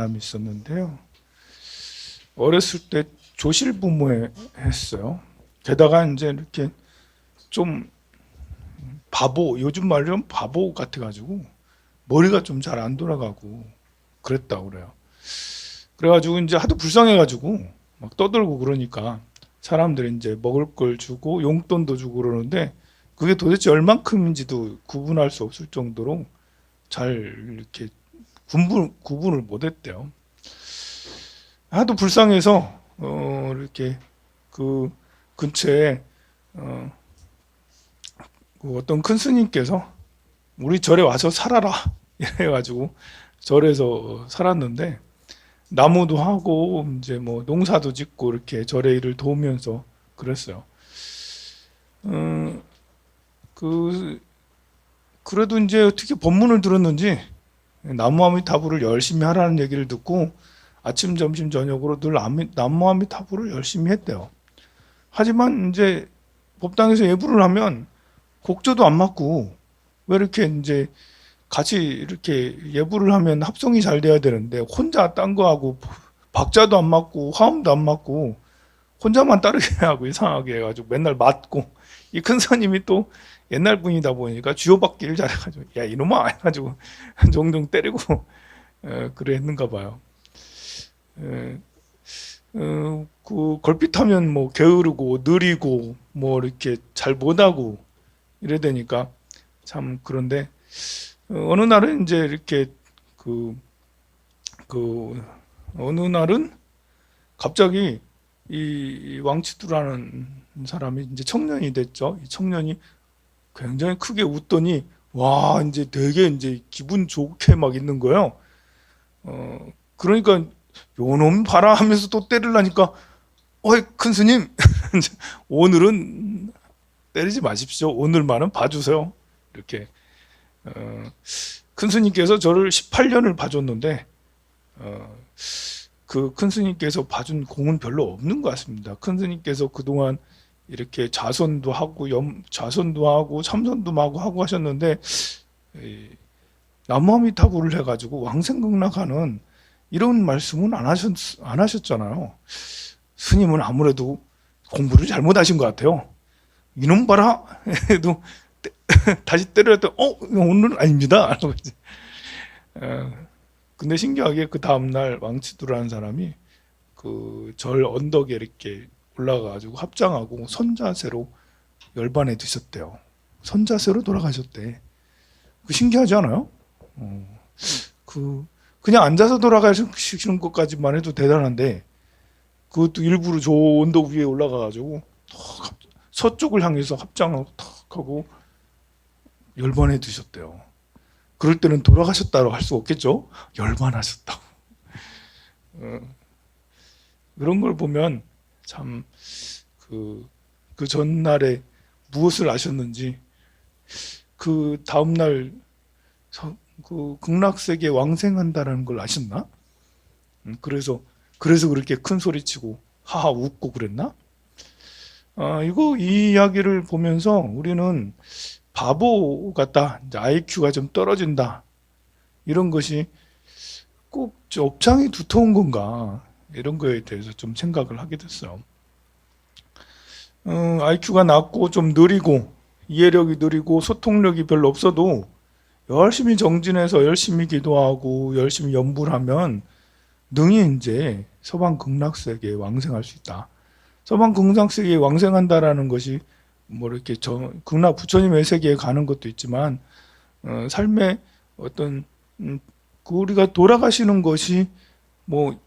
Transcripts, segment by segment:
사람이 있었는데요. 어렸을 때 조실부모에 했어요. 게다가 이제 이렇게 좀 바보, 요즘 말로 하면 바보 같아가지고 머리가 좀 잘 안 돌아가고 그랬다고 그래요. 그래가지고 이제 하도 불쌍해가지고 막 떠들고 그러니까 사람들이 이제 먹을 걸 주고 용돈도 주고 그러는데 그게 도대체 얼만큼인지도 구분할 수 없을 정도로 잘 이렇게 구분을 못했대요. 하도 불쌍해서 이렇게 그 근처에 어, 그 어떤 큰 스님께서 우리 절에 와서 살아라 이래가지고 절에서 살았는데 나무도 하고 이제 뭐 농사도 짓고 이렇게 절의 일을 도우면서 그랬어요. 그 그래도 이제 어떻게 법문을 들었는지 나무아미타불을 열심히 하라는 얘기를 듣고 아침, 점심, 저녁으로 늘 나무아미타불을 열심히 했대요. 하지만 이제 법당에서 예불을 하면 곡조도 안 맞고 왜 이렇게 이제 같이 이렇게 예불을 하면 합성이 잘 돼야 되는데 혼자 딴 거 하고 박자도 안 맞고 화음도 안 맞고 혼자만 따르게 하고 이상하게 해가지고 맨날 맞고 이 큰 스님이 또 옛날 분이다 보니까 주요받기를 잘해가지고 야 이놈아 해가지고 종종 때리고 그래 했는가 봐요. 그 걸핏하면 뭐 게으르고 느리고 뭐 이렇게 잘 못하고 이래 되니까 참 그런데 어느 날은 이제 이렇게 그, 어느 날은 갑자기 이 왕치두라는 사람이 이제 청년이 됐죠. 이 청년이 굉장히 크게 웃더니 와 이제 되게 이제 기분 좋게 막 있는 거예요. 그러니까 요놈 봐라 하면서 또 때리려니까 어이 큰 스님 오늘은 때리지 마십시오. 오늘만은 봐주세요. 이렇게 큰 스님께서 저를 18년을 봐줬는데 그 큰 스님께서 봐준 공은 별로 없는 것 같습니다. 큰 스님께서 그동안 이렇게 자선도 하고 자선도 하고 참선도 하고 하셨는데 나무아미타불을 해가지고 왕생극락하는 이런 말씀은 안 하셨잖아요. 스님은 아무래도 공부를 잘못하신 것 같아요. 이놈 봐라 해도 다시 때렸더니 오늘은 아닙니다. 근데 신기하게 그 다음날 왕치두라는 사람이 그 절 언덕에 이렇게 올라가가지고 합장하고 선자세로 열반에 드셨대요. 선자세로 돌아가셨대. 그 신기하지 않아요? 그냥 앉아서 돌아가시는 것까지만 해도 대단한데 그것도 일부러 저 언덕 위에 올라가가지고 서쪽을 향해서 합장하고 탁 하고 열반에 드셨대요. 그럴 때는 돌아가셨다고 할 수 없겠죠? 열반하셨다고. 그런 걸 보면 참 그 전날에 무엇을 아셨는지 그 다음날 그 극락세계 왕생한다라는 걸 아셨나? 그래서 그렇게 큰 소리치고 하하 웃고 그랬나? 이 이야기를 보면서 우리는 바보 같다, IQ가 좀 떨어진다 이런 것이 꼭 업장이 두터운 건가 이런 거에 대해서 좀 생각을 하게 됐어요. IQ가 낮고 좀 느리고 이해력이 느리고 소통력이 별로 없어도 열심히 정진해서 열심히 기도하고 열심히 연불 하면 능히 이제 서방 극락세계에 왕생할 수 있다. 서방 극락세계에 왕생한다라는 것이 뭐 이렇게 극락 부처님의 세계에 가는 것도 있지만 삶의 어떤 그 우리가 돌아가시는 것이 뭐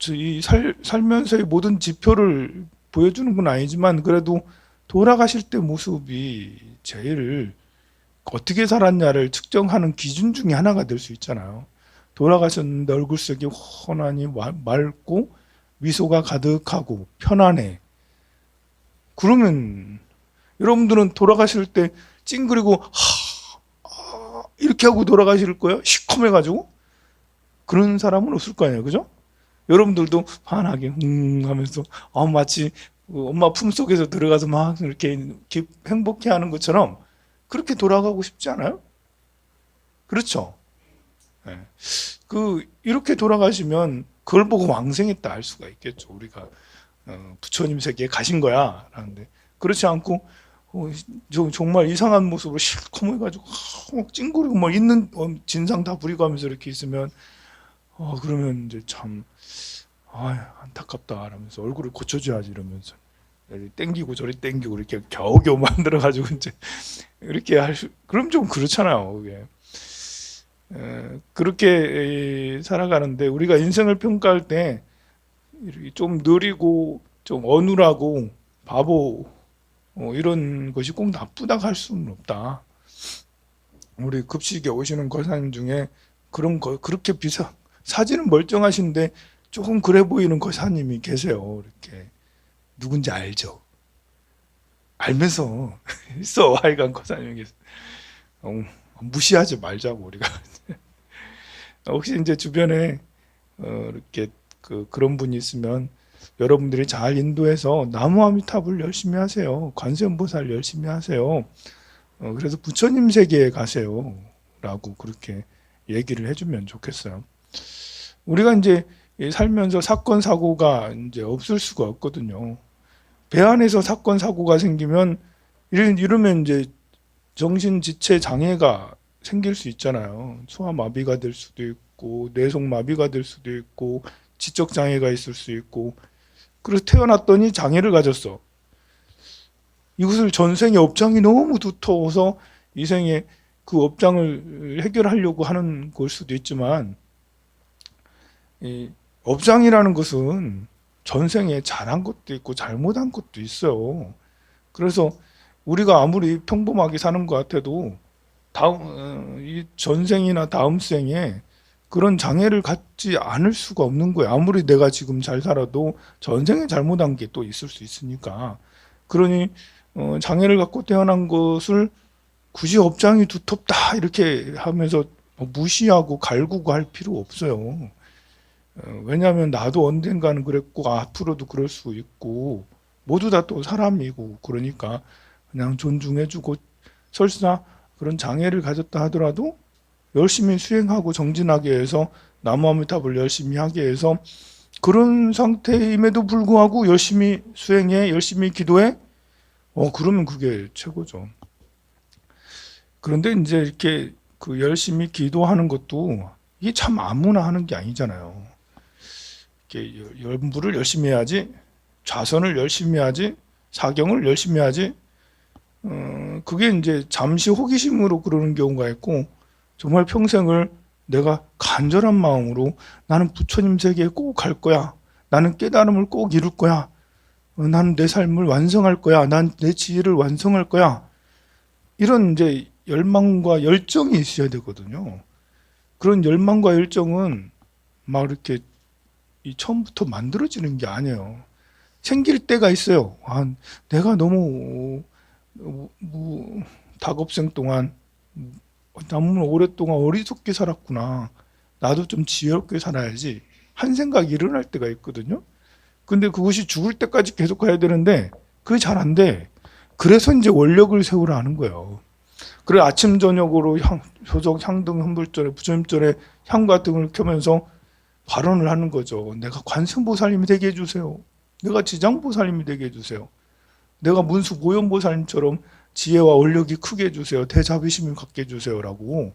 살면서의 모든 지표를 보여주는 건 아니지만 그래도 돌아가실 때 모습이 제일 어떻게 살았냐를 측정하는 기준 중에 하나가 될 수 있잖아요. 돌아가셨는데 얼굴색이 훤하니 맑고 미소가 가득하고 편안해. 그러면 여러분들은 돌아가실 때 찡그리고 이렇게 하고 돌아가실 거예요? 시커매가지고? 그런 사람은 없을 거 아니에요, 그죠? 여러분들도 환하게 하면서 마치 엄마 품속에서 들어가서 막 이렇게 행복해하는 것처럼 그렇게 돌아가고 싶지 않아요? 그렇죠? 네. 이렇게 돌아가시면 그걸 보고 왕생했다 할 수가 있겠죠. 우리가 부처님 세계에 가신 거야 라는데, 그렇지 않고 정말 이상한 모습으로 실컷 해가지고 막 찡그리고 막 있는 진상 다 부리고 하면서 이렇게 있으면 그러면 이제 참 안타깝다 라면서 얼굴을 고쳐줘야지 이러면서 여기 땡기고 저리 땡기고 이렇게 겨우겨우 만들어 가지고 이제 이렇게 그럼 좀 그렇잖아요. 그게. 그렇게 살아가는데, 우리가 인생을 평가할 때 이렇게 좀 느리고 좀 어눌하고 바보 이런 것이 꼭 나쁘다고 할 수는 없다. 우리 급식에 오시는 거사님 중에 그런 거 그렇게 사진은 멀쩡하신데 조금 그래 보이는 거사님이 계세요. 이렇게 누군지 알죠? 알면서 있어. 하여간 거사님이 계세요. 무시하지 말자고 우리가. 혹시 이제 주변에 이렇게 그런 분이 있으면 여러분들이 잘 인도해서 나무아미탑을 열심히 하세요. 관세음보살 열심히 하세요. 그래서 부처님 세계에 가세요. 라고 그렇게 얘기를 해주면 좋겠어요. 우리가 이제 살면서 사건, 사고가 이제 없을 수가 없거든요. 배 안에서 사건, 사고가 생기면 이러면 이제 정신지체 장애가 생길 수 있잖아요. 소아마비가 될 수도 있고, 뇌속마비가 될 수도 있고, 지적장애가 있을 수 있고, 그래서 태어났더니 장애를 가졌어. 이것을 전생의 업장이 너무 두터워서 이 생에 그 업장을 해결하려고 하는 걸 수도 있지만, 이 업장이라는 것은 전생에 잘한 것도 있고 잘못한 것도 있어요. 그래서 우리가 아무리 평범하게 사는 것 같아도 이 전생이나 다음 생에 그런 장애를 갖지 않을 수가 없는 거예요. 아무리 내가 지금 잘 살아도 전생에 잘못한 게 또 있을 수 있으니까. 그러니 장애를 갖고 태어난 것을 굳이 업장이 두텁다 이렇게 하면서 무시하고 갈구고 할 필요 없어요. 왜냐하면 나도 언젠가는 그랬고 앞으로도 그럴 수 있고 모두 다 또 사람이고, 그러니까 그냥 존중해주고, 설사 그런 장애를 가졌다 하더라도 열심히 수행하고 정진하게 해서 나무아미탑을 열심히 하게 해서, 그런 상태임에도 불구하고 열심히 수행해 열심히 기도해, 그러면 그게 최고죠. 그런데 이제 이렇게 열심히 기도하는 것도 이게 참 아무나 하는 게 아니잖아요. 이렇게 연부를 열심히 해야지, 좌선을 열심히 해야지, 사경을 열심히 해야지. 그게 이제 잠시 호기심으로 그러는 경우가 있고, 정말 평생을 내가 간절한 마음으로 나는 부처님 세계에 꼭 갈 거야. 나는 깨달음을 꼭 이룰 거야. 나는 내 삶을 완성할 거야. 난 내 지혜를 완성할 거야. 이런 이제 열망과 열정이 있어야 되거든요. 그런 열망과 열정은 막 이렇게 처음부터 만들어지는 게 아니에요. 생길 때가 있어요. 내가 너무 다급생 동안 너무 오랫동안 어리석게 살았구나. 나도 좀 지혜롭게 살아야지. 한 생각이 일어날 때가 있거든요. 근데 그것이 죽을 때까지 계속 가야 되는데 그게 잘 안 돼. 그래서 이제 원력을 세우라 하는 거예요. 그래 아침 저녁으로 효적 향등 환불절에 부처님절에 향과 등을 켜면서 발언을 하는 거죠. 내가 관세음보살님이 되게 해주세요. 내가 지장보살님이 되게 해주세요. 내가 문수 모현보살님처럼 지혜와 원력이 크게 해주세요. 대자비심을 갖게 해주세요라고.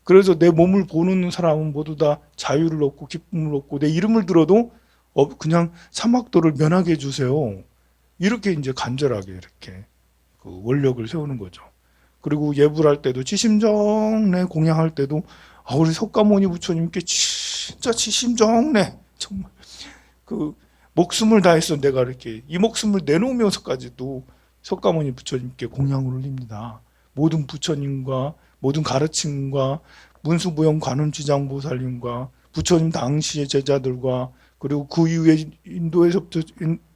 그래서 내 몸을 보는 사람은 모두 다 자유를 얻고 기쁨을 얻고, 내 이름을 들어도 그냥 사막도를 면하게 해주세요. 이렇게 이제 간절하게 이렇게 그 원력을 세우는 거죠. 그리고 예불할 때도 지심정래 공양할 때도 우리 석가모니 부처님께 진짜 지심정래 정말 목숨을 다해서 내가 이렇게 이 목숨을 내놓으면서까지도 석가모니 부처님께 공양을 올립니다. 모든 부처님과 모든 가르침과 문수부영 관음지장보살님과 부처님 당시의 제자들과, 그리고 그 이후에 인도에서부터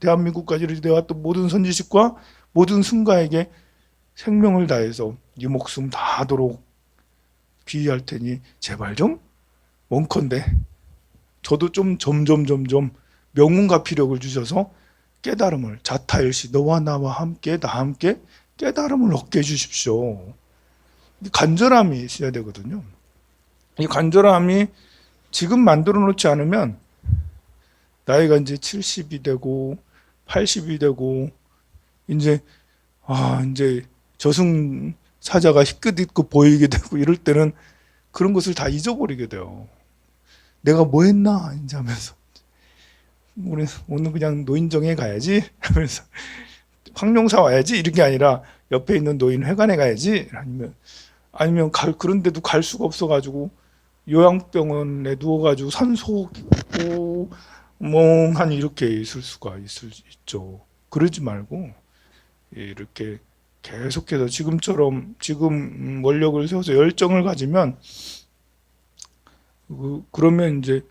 대한민국까지 되어왔던 모든 선지식과 모든 승가에게 생명을 다해서 이 목숨 다하도록 귀의할 테니 제발 좀 원컨대 저도 좀 점점 명운과 피력을 주셔서 깨달음을, 자타일시 너와 나와 함께 다 함께 깨달음을 얻게 해주십시오. 간절함이 있어야 되거든요. 이 간절함이 지금 만들어 놓지 않으면 나이가 이제 70이 되고 80이 되고 이제 이제 저승사자가 희끗희끗 보이게 되고 이럴 때는 그런 것을 다 잊어버리게 돼요. 내가 뭐 했나 이제 하면서 우리 오늘 그냥 노인정에 가야지 하면서 황룡사 와야지 이런 게 아니라 옆에 있는 노인회관에 가야지 아니면 그런데도 갈 수가 없어가지고 요양병원에 누워가지고 산소 있고 멍하니 이렇게 있죠. 그러지 말고 이렇게 계속해서 지금 원력을 세워서 열정을 가지면 그러면 이제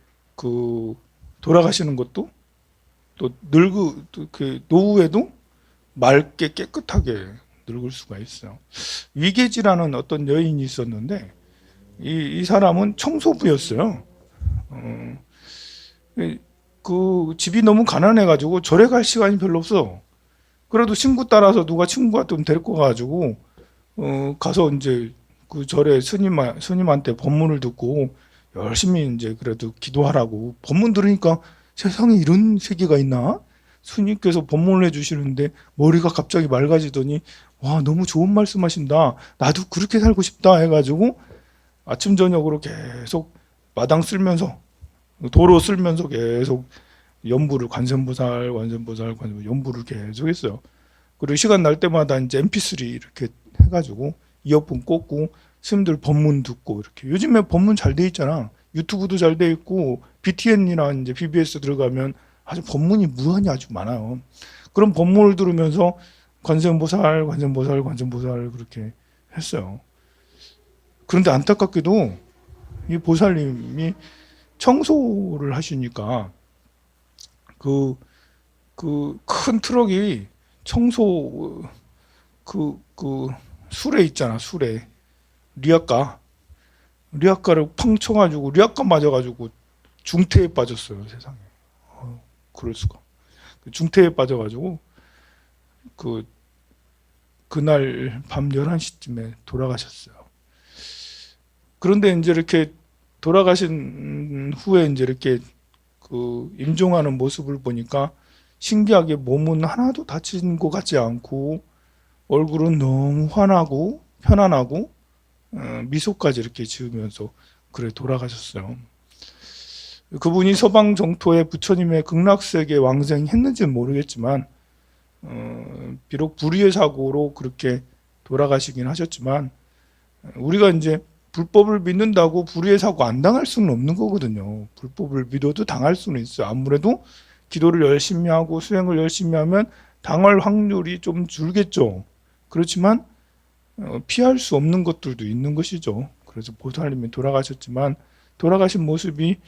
돌아가시는 것도 또 노후에도 맑게 깨끗하게 늙을 수가 있어요. 위계지라는 어떤 여인이 있었는데 이 사람은 청소부였어요. 그 집이 너무 가난해가지고 절에 갈 시간이 별로 없어. 그래도 친구 따라서 누가 친구가 좀 데리고 가가지고 가서 이제 그 절에 스님한테 법문을 듣고 열심히 이제 그래도 기도하라고 법문 들으니까 세상에 이런 세계가 있나? 스님께서 법문을 해주시는데 머리가 갑자기 맑아지더니 와 너무 좋은 말씀하신다. 나도 그렇게 살고 싶다 해가지고 아침 저녁으로 계속 마당 쓸면서 도로 쓸면서 계속 관세음보살 연부를 계속 했어요. 그리고 시간 날 때마다 이제 MP3 이렇게 해가지고 이어폰 꽂고 스님들 법문 듣고 이렇게. 요즘에 법문 잘 돼 있잖아. 유튜브도 잘 돼 있고 BTN이나 이제 BBS 들어가면 아주 법문이 무한히 아주 많아요. 그런 법문을 들으면서 관세음보살 그렇게 했어요. 그런데 안타깝게도 이 보살님이 청소를 하시니까 그 큰 트럭이 청소 수레 있잖아. 수레 리아카를 팡 쳐가지고 리아카 맞아가지고 중태에 빠졌어요. 세상에. 그럴 수가. 중태에 빠져가지고 그날 밤 11시쯤에 돌아가셨어요. 그런데 이제 이렇게 돌아가신 후에 이제 이렇게 임종하는 모습을 보니까 신기하게 몸은 하나도 다친 것 같지 않고 얼굴은 너무 환하고 편안하고 미소까지 이렇게 지으면서 그래 돌아가셨어요. 그분이 서방 정토에 부처님의 극락세계 왕생했는지는 모르겠지만 비록 불의의 사고로 그렇게 돌아가시긴 하셨지만 우리가 이제 불법을 믿는다고 불의의 사고 안 당할 수는 없는 거거든요. 불법을 믿어도 당할 수는 있어요. 아무래도 기도를 열심히 하고 수행을 열심히 하면 당할 확률이 좀 줄겠죠. 그렇지만 피할 수 없는 것들도 있는 것이죠. 그래서 보살님이 돌아가셨지만 돌아가신 모습이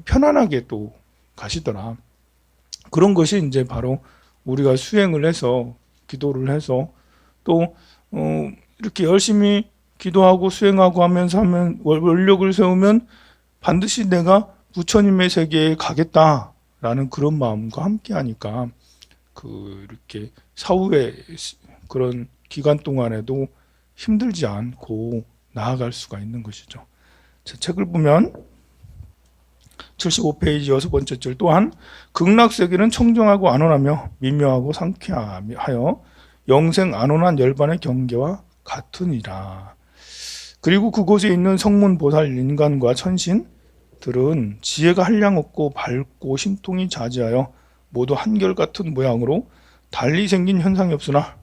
편안하게 또 가시더라. 그런 것이 이제 바로 우리가 수행을 해서 기도를 해서 또 이렇게 열심히 기도하고 수행하고 하면서 원력을 세우면 반드시 내가 부처님의 세계에 가겠다라는 그런 마음과 함께 하니까 이렇게 사후에 그런 기간 동안에도 힘들지 않고 나아갈 수가 있는 것이죠. 제 책을 보면 75페이지 6번째 줄 또한 극락세계는 청정하고 안온하며 미묘하고 상쾌하여 영생 안온한 열반의 경계와 같으니라. 그리고 그곳에 있는 성문 보살 인간과 천신들은 지혜가 한량없고 밝고 신통이 자지하여 모두 한결같은 모양으로 달리 생긴 현상이 없으나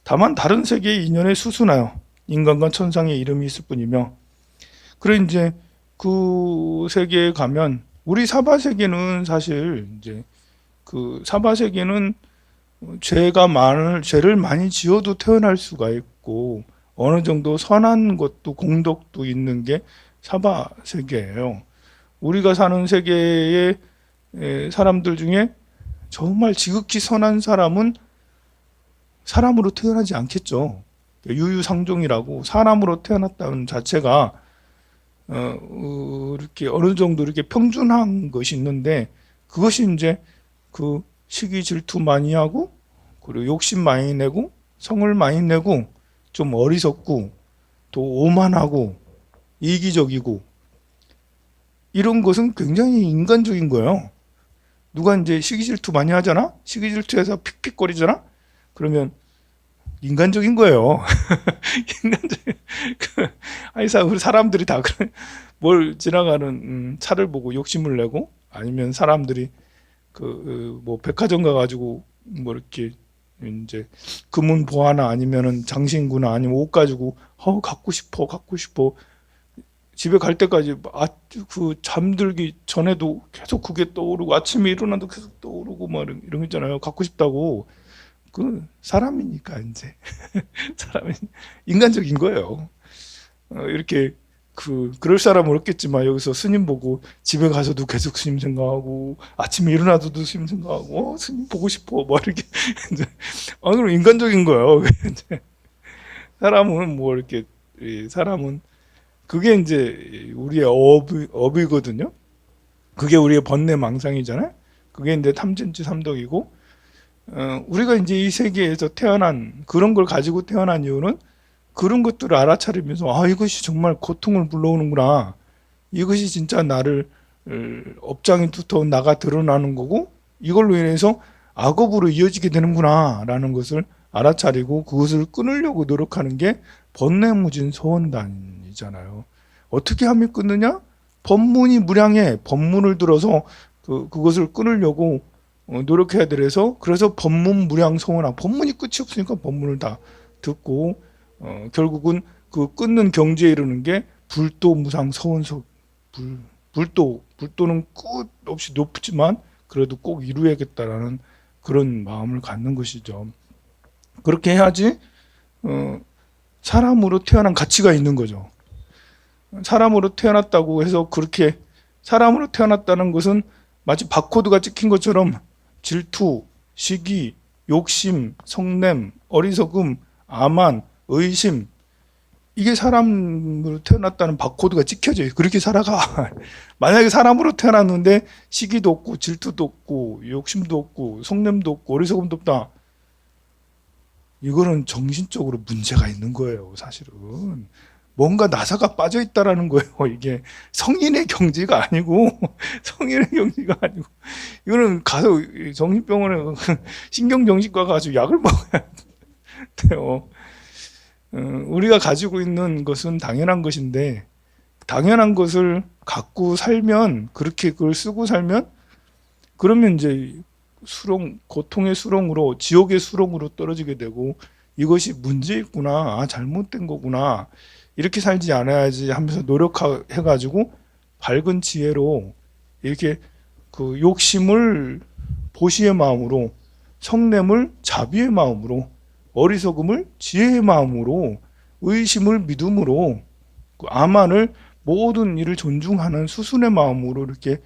다만 다른 세계의 인연에 수순하여 인간과 천상의 이름이 있을 뿐이며 그래 이제 그 세계에 가면 우리 사바 세계는 사실 이제 사바 세계는 죄를 많이 지어도 태어날 수가 있고 어느 정도 선한 것도 공덕도 있는 게 사바 세계예요. 우리가 사는 세계의 사람들 중에 정말 지극히 선한 사람은 사람으로 태어나지 않겠죠. 유유상종이라고 사람으로 태어났다는 자체가 이렇게 어느 정도 이렇게 평준한 것이 있는데 그것이 이제 시기 질투 많이 하고 그리고 욕심 많이 내고 성을 많이 내고 좀 어리석고 또 오만하고 이기적이고 이런 것은 굉장히 인간적인 거예요. 누가 이제 시기 질투 많이 하잖아? 시기 질투해서 픽픽거리잖아? 그러면 인간적인 거예요. 인간적인. 아니, 우리 사람들이 다 그래. 뭘 지나가는 차를 보고 욕심을 내고 아니면 사람들이 뭐 백화점 가가지고 뭐 이렇게 이제 금은 보화나 아니면은 장신구나 아니면 옷 가지고 갖고 싶어 집에 갈 때까지 그 잠들기 전에도 계속 그게 떠오르고 아침에 일어나도 계속 떠오르고 막 이런 거 있잖아요. 갖고 싶다고. 그 사람이니까 이제 사람이 인간적인 거예요. 이렇게 그럴 사람은 없겠지만 여기서 스님 보고 집에 가서도 계속 스님 생각하고 아침에 일어나도 스님 생각하고 스님 보고 싶어 뭐 이렇게 이제 그럼 인간적인 거예요. 이제 사람은 뭐 이렇게 사람은 그게 이제 우리의 업이거든요. 그게 우리의 번뇌망상이잖아요. 그게 이제 탐진치 삼독이고 우리가 이제 이 세계에서 태어난 그런 걸 가지고 태어난 이유는 그런 것들을 알아차리면서 이것이 정말 고통을 불러오는구나. 이것이 진짜 나를 업장이 두터운 나가 드러나는 거고 이걸로 인해서 악업으로 이어지게 되는구나 라는 것을 알아차리고 그것을 끊으려고 노력하는 게 번뇌무진 소원단이잖아요. 어떻게 하면 끊느냐? 법문이 무량해. 법문을 들어서 그것을 끊으려고 노력해야 돼서 그래서 법문 무량 소원한 법문이 끝이 없으니까 법문을 다 듣고 결국은 그 끊는 경지에 이르는 게 불도 무상 서원석 불도는 끝 없이 높지만 그래도 꼭 이루어야겠다라는 그런 마음을 갖는 것이죠. 그렇게 해야지 사람으로 태어난 가치가 있는 거죠. 사람으로 태어났다고 해서 그렇게 사람으로 태어났다는 것은 마치 바코드가 찍힌 것처럼 질투, 시기, 욕심, 성냄, 어리석음, 아만, 의심 이게 사람으로 태어났다는 바코드가 찍혀져요. 그렇게 살아가. 만약에 사람으로 태어났는데 시기도 없고 질투도 없고 욕심도 없고 성냄도 없고 어리석음도 없다. 이거는 정신적으로 문제가 있는 거예요. 사실은. 뭔가 나사가 빠져 있다라는 거예요. 이게 성인의 경지가 아니고 성인의 경지가 아니고 이거는 가서 정신병원에 신경정신과 가서 약을 먹어야 돼요. 우리가 가지고 있는 것은 당연한 것인데 당연한 것을 갖고 살면 그렇게 그걸 쓰고 살면 그러면 이제 고통의 수렁으로 지옥의 수렁으로 떨어지게 되고 이것이 문제 있구나 잘못된 거구나 이렇게 살지 않아야지 하면서 노력해가지고 밝은 지혜로 이렇게 그 욕심을 보시의 마음으로 성냄을 자비의 마음으로 어리석음을 지혜의 마음으로 의심을 믿음으로 아만을 모든 일을 존중하는 수순의 마음으로 이렇게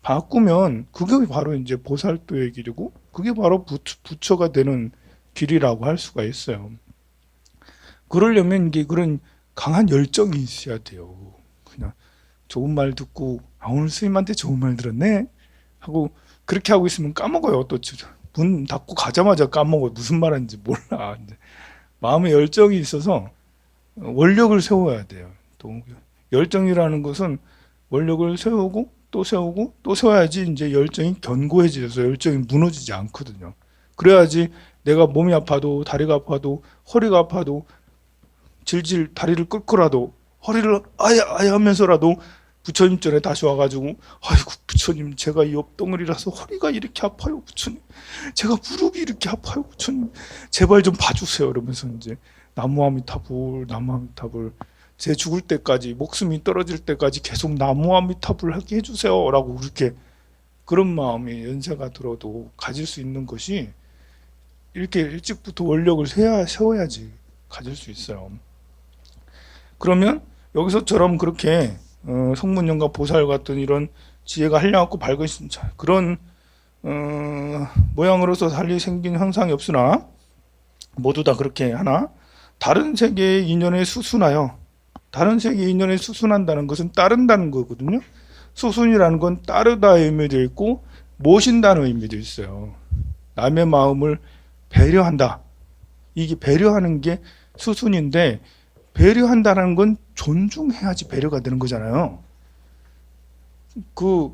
바꾸면 그게 바로 이제 보살도의 길이고 그게 바로 부처가 되는 길이라고 할 수가 있어요. 그러려면 이게 그런 강한 열정이 있어야 돼요. 그냥 좋은 말 듣고 오늘 스님한테 좋은 말 들었네 하고 그렇게 하고 있으면 까먹어요. 또 문 닫고 가자마자 까먹어. 무슨 말하는지 몰라. 마음의 열정이 있어서 원력을 세워야 돼요. 또 열정이라는 것은 원력을 세우고 또 세우고 또 세워야지 이제 열정이 견고해져서 열정이 무너지지 않거든요. 그래야지 내가 몸이 아파도 다리가 아파도 허리가 아파도 질질 다리를 끓고라도 허리를 아야 하면서라도 부처님 전에 다시 와가지고 아이고 부처님 제가 이 옆덩어리라서 허리가 이렇게 아파요 부처님 제가 무릎이 이렇게 아파요 부처님 제발 좀 봐주세요 이러면서 이제 나무아미타불 제 죽을 때까지 목숨이 떨어질 때까지 계속 나무아미타불 하게 해주세요 라고 그렇게 그런 마음이 연세가 들어도 가질 수 있는 것이 이렇게 일찍부터 원력을 세워야지 가질 수 있어요. 그러면 여기서처럼 그렇게 성문연가 보살 같은 이런 지혜가 한량없고 밝은 그런 모양으로서 달리 생긴 형상이 없으나 모두 다 그렇게 하나 다른 세계의 인연에 수순하여 다른 세계의 인연에 수순한다는 것은 따른다는 거거든요. 수순이라는 건 따르다의 의미도 있고 모신다는 의미도 있어요. 남의 마음을 배려한다. 이게 배려하는 게 수순인데 배려한다는 건 존중해야지 배려가 되는 거잖아요. 그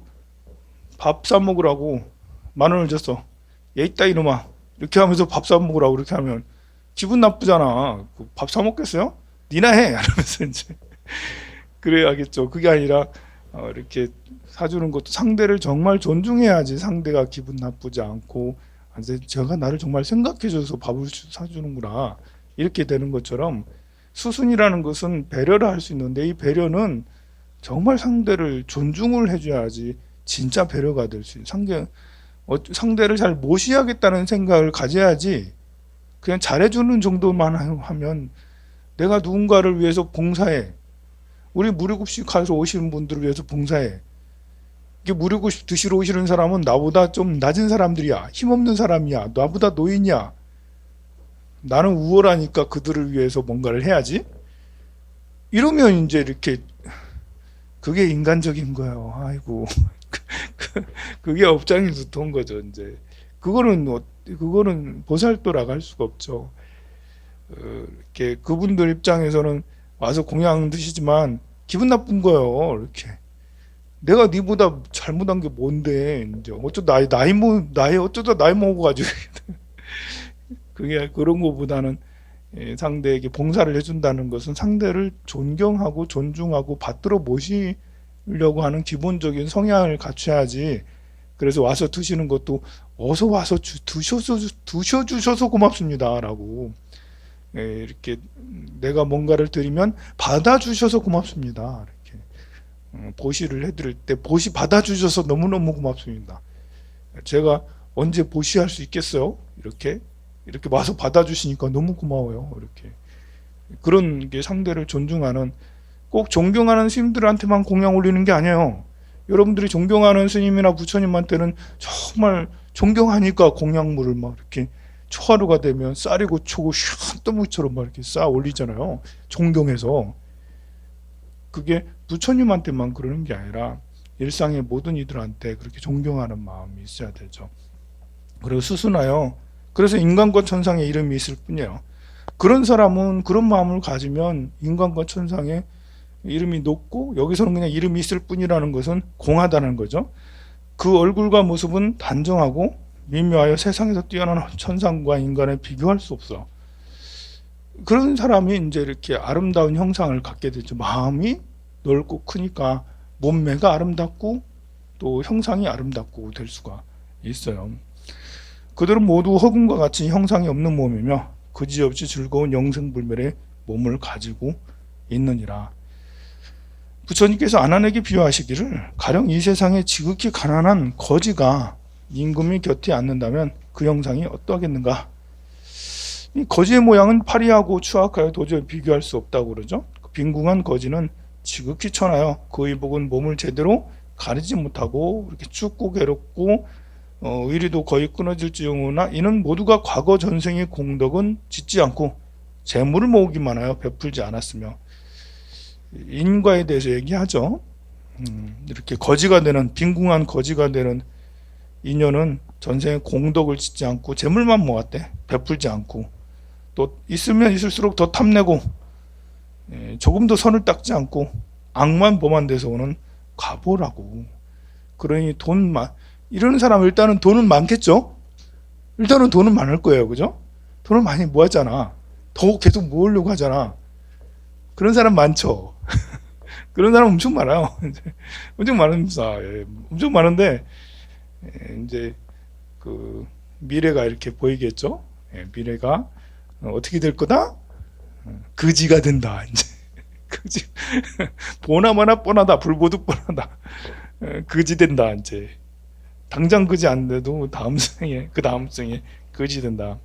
밥 사 먹으라고 10,000원을 줬어. 얘 있다 이놈아. 이렇게 하면서 밥 사 먹으라고 이렇게 하면 기분 나쁘잖아. 밥 사 먹겠어요? 니나 해. 이러면서 이제 그래야겠죠. 그게 아니라 이렇게 사주는 것도 상대를 정말 존중해야지 상대가 기분 나쁘지 않고 제가 나를 정말 생각해줘서 밥을 사주는구나 이렇게 되는 것처럼 수순이라는 것은 배려를 할 수 있는데 이 배려는 정말 상대를 존중을 해줘야지 진짜 배려가 될 수 있는 상대를 잘 모시야겠다는 생각을 가져야지 그냥 잘해주는 정도만 하면 내가 누군가를 위해서 봉사해. 우리 무료급식 가서 오시는 분들을 위해서 봉사해. 이게 무료급식 드시러 오시는 사람은 나보다 좀 낮은 사람들이야. 힘없는 사람이야. 나보다 노인이야. 나는 우월하니까 그들을 위해서 뭔가를 해야지. 이러면 이제 이렇게 그게 인간적인 거예요. 아이고. 그게 업장이 두터운 거죠, 이제. 그거는 보살도라고 할 수가 없죠. 이렇게 그분들 입장에서는 와서 공양 드시지만 기분 나쁜 거예요. 이렇게 내가 니보다 잘못한 게 뭔데 이제 어쩌다 나이 어쩌다 나이 먹어가지고 그게 그런 거보다는 상대에게 봉사를 해준다는 것은 상대를 존경하고 존중하고 받들어 모시려고 하는 기본적인 성향을 갖춰야지. 그래서 와서 드시는 것도 어서 와서 드셔주셔서 고맙습니다라고 이렇게 내가 뭔가를 드리면 받아주셔서 고맙습니다. 이렇게 보시를 해드릴 때 보시 받아주셔서 너무너무 고맙습니다. 제가 언제 보시할 수 있겠어요? 이렇게 와서 받아주시니까 너무 고마워요. 이렇게 그런 게 상대를 존중하는 꼭 존경하는 스님들한테만 공양 올리는 게 아니에요. 여러분들이 존경하는 스님이나 부처님한테는 정말 존경하니까 공양물을 막 이렇게 초하루가 되면 쌀이고 초고 쇳더미처럼 막 이렇게 쌓아 올리잖아요. 존경해서. 그게 부처님한테만 그러는 게 아니라 일상의 모든 이들한테 그렇게 존경하는 마음이 있어야 되죠. 그리고 수순하여 그래서 인간과 천상의 이름이 있을 뿐이에요. 그런 사람은 그런 마음을 가지면 인간과 천상의 이름이 높고 여기서는 그냥 이름이 있을 뿐이라는 것은 공하다는 거죠. 그 얼굴과 모습은 단정하고 미묘하여 세상에서 뛰어난 천상과 인간에 비교할 수 없어. 그런 사람이 이제 이렇게 아름다운 형상을 갖게 되죠. 마음이 넓고 크니까 몸매가 아름답고 또 형상이 아름답고 될 수가 있어요. 그들은 모두 허공과 같이 형상이 없는 몸이며 그지없이 즐거운 영생불멸의 몸을 가지고 있느니라. 부처님께서 아난에게 비유하시기를 가령 이 세상에 지극히 가난한 거지가 임금이 곁에 앉는다면 그 형상이 어떠하겠는가. 이 거지의 모양은 파리하고 추악하여 도저히 비교할 수 없다고 그러죠. 빈궁한 거지는 지극히 천하여 그 의복은 몸을 제대로 가리지 못하고 이렇게 춥고 괴롭고 의리도 거의 끊어질지언나 이는 모두가 과거 전생의 공덕은 짓지 않고 재물을 모으기만 하여 베풀지 않았으며 인과에 대해서 얘기하죠. 이렇게 거지가 되는 빈궁한 거지가 되는 인연은 전생에 공덕을 짓지 않고 재물만 모았대. 베풀지 않고 또 있으면 있을수록 더 탐내고 조금 더 선을 닦지 않고 악만 범한 데서 오는 과보라고. 그러니 이런 사람 일단은 돈은 많겠죠. 일단은 돈은 많을 거예요, 그죠? 돈을 많이 모았잖아. 더 계속 모으려고 하잖아. 그런 사람 많죠. 그런 사람 엄청 많아요. 엄청 많습니다. 엄청 많은데 이제 그 미래가 이렇게 보이겠죠. 미래가 어떻게 될 거다? 거지가 된다. 이제 거지 보나마나 뻔하다. 불보듯 뻔하다. 거지 된다. 이제 당장 거지 안 돼도 다음 생에 그 다음 생에 거지 된다.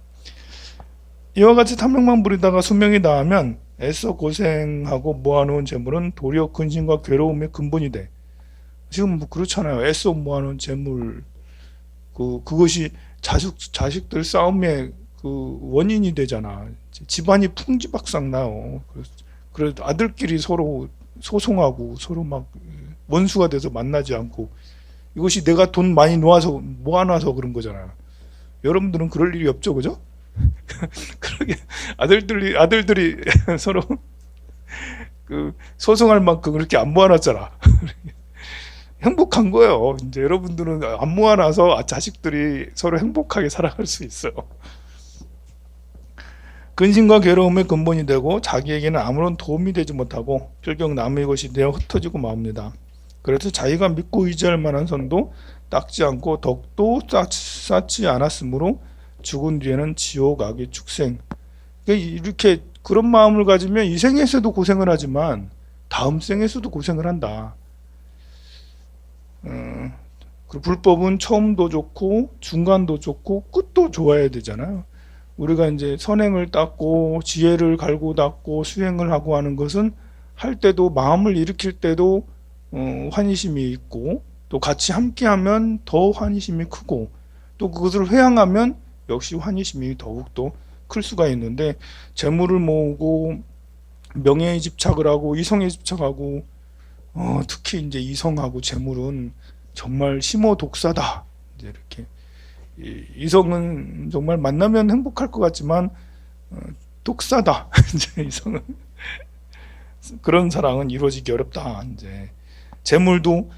이와 같이 탐욕만 부리다가 수명이 다하면 애써 고생하고 모아놓은 재물은 도리어 근심과 괴로움의 근본이 돼. 지금 뭐 그렇잖아요. 애써 모아놓은 재물 그것이 자식들 싸움의 그 원인이 되잖아. 집안이 풍지박상 나요. 그래서 아들끼리 서로 소송하고 서로 막 원수가 돼서 만나지 않고 이것이 내가 돈 많이 모아놔서 그런 거잖아요. 여러분들은 그럴 일이 없죠, 그죠? 그러게 아들들이 서로 그 소송할 만큼 그렇게 안 모아놨잖아. 행복한 거예요. 이제 여러분들은 안 모아놔서 자식들이 서로 행복하게 살아갈 수 있어요. 근심과 괴로움의 근본이 되고 자기에게는 아무런 도움이 되지 못하고 결국 남의 것이 되어 흩어지고 맙니다. 그래서 자기가 믿고 의지할 만한 선도 닦지 않고 덕도 쌓지 않았으므로 죽은 뒤에는 지옥 악의 축생. 이렇게 그런 마음을 가지면 이 생에서도 고생을 하지만 다음 생에서도 고생을 한다. 그 불법은 처음도 좋고 중간도 좋고 끝도 좋아야 되잖아요. 우리가 이제 선행을 닦고 지혜를 갈고 닦고 수행을 하고 하는 것은 할 때도 마음을 일으킬 때도 환희심이 있고 또 같이 함께하면 더 환희심이 크고 또 그것을 회항하면 역시 환희심이 더욱더 클 수가 있는데 재물을 모으고 명예에 집착을 하고 이성에 집착하고 특히 이제 이성하고 재물은 정말 심어 독사다. 이제 이렇게 이성은 정말 만나면 행복할 것 같지만 독사다. 이제 이성은 그런 사랑은 이루어지기 어렵다. 이제 재물도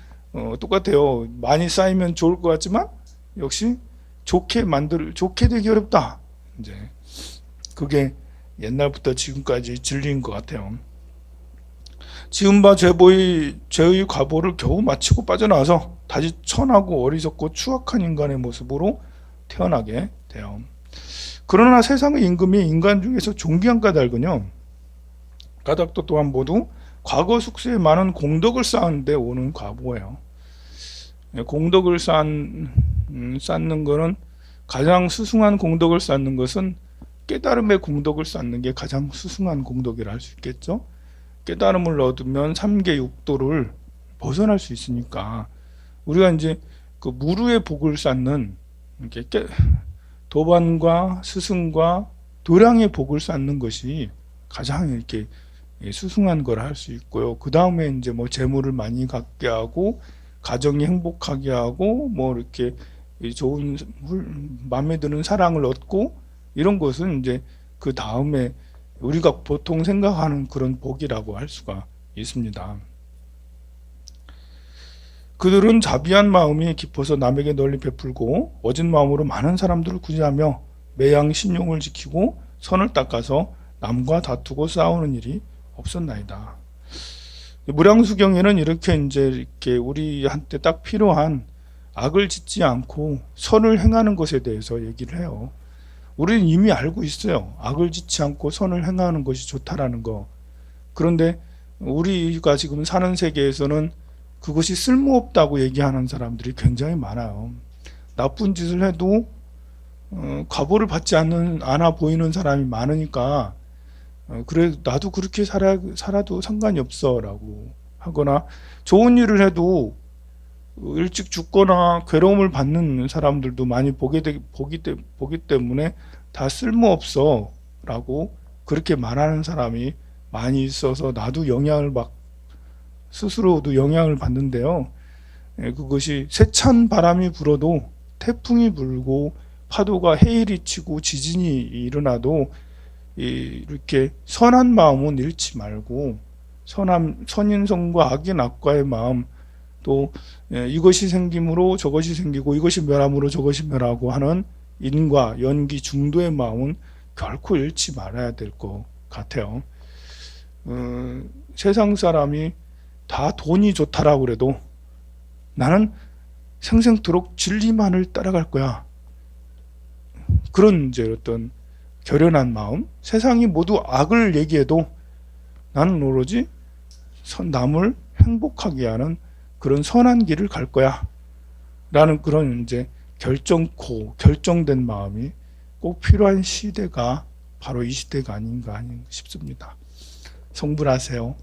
똑같아요. 많이 쌓이면 좋을 것 같지만 역시 좋게 되기 어렵다. 이제 그게 옛날부터 지금까지 진리인 것 같아요. 지은 바 죄의 과보를 겨우 마치고 빠져나와서 다시 천하고 어리석고 추악한 인간의 모습으로 태어나게 돼요. 그러나 세상의 임금이 인간 중에서 존귀한 까닭은요, 까닭도 또한 모두 과거 숙세에 많은 공덕을 쌓는데 오는 과보예요. 공덕을 쌓는 거는 가장 수승한 공덕을 쌓는 것은 깨달음의 공덕을 쌓는 게 가장 수승한 공덕이라 할 수 있겠죠. 깨달음을 얻으면 3계 6도를 벗어날 수 있으니까 우리가 이제 그 무루의 복을 쌓는 이렇게 도반과 스승과 도량의 복을 쌓는 것이 가장 이렇게 수승한 걸 할 수 있고요. 그 다음에 이제 뭐 재물을 많이 갖게 하고 가정이 행복하게 하고 뭐 이렇게 좋은 마음에 드는 사랑을 얻고 이런 것은 이제 그 다음에 우리가 보통 생각하는 그런 복이라고 할 수가 있습니다. 그들은 자비한 마음이 깊어서 남에게 널리 베풀고 어진 마음으로 많은 사람들을 구제하며 매양 신용을 지키고 선을 닦아서 남과 다투고 싸우는 일이 없었나이다. 무량수경에는 이렇게 우리한테 딱 필요한 악을 짓지 않고 선을 행하는 것에 대해서 얘기를 해요. 우리는 이미 알고 있어요. 악을 짓지 않고 선을 행하는 것이 좋다라는 거. 그런데 우리가 지금 사는 세계에서는 그것이 쓸모없다고 얘기하는 사람들이 굉장히 많아요. 나쁜 짓을 해도 과보를 받지 않아 보이는 사람이 많으니까 그래 나도 그렇게 살아도 상관이 없어 라고 하거나 좋은 일을 해도 일찍 죽거나 괴로움을 받는 사람들도 많이 보기 때문에 다 쓸모없어 라고 그렇게 말하는 사람이 많이 있어서 나도 스스로도 영향을 받는데요. 그것이 세찬 바람이 불어도 태풍이 불고 파도가 해일이 치고 지진이 일어나도 이렇게 선한 마음은 잃지 말고 선인성과 악인 악과의 마음 또 이것이 생김으로 저것이 생기고 이것이 멸함으로 저것이 멸하고 하는 인과 연기 중도의 마음은 결코 잃지 말아야 될 것 같아요. 세상 사람이 다 돈이 좋다라고 그래도 나는 생생토록 진리만을 따라갈 거야. 그런 이제 어떤 결연한 마음, 세상이 모두 악을 얘기해도 나는 오로지 남을 행복하게 하는 그런 선한 길을 갈 거야. 라는 그런 이제 결정된 마음이 꼭 필요한 시대가 바로 이 시대가 아닌가 싶습니다. 성불하세요.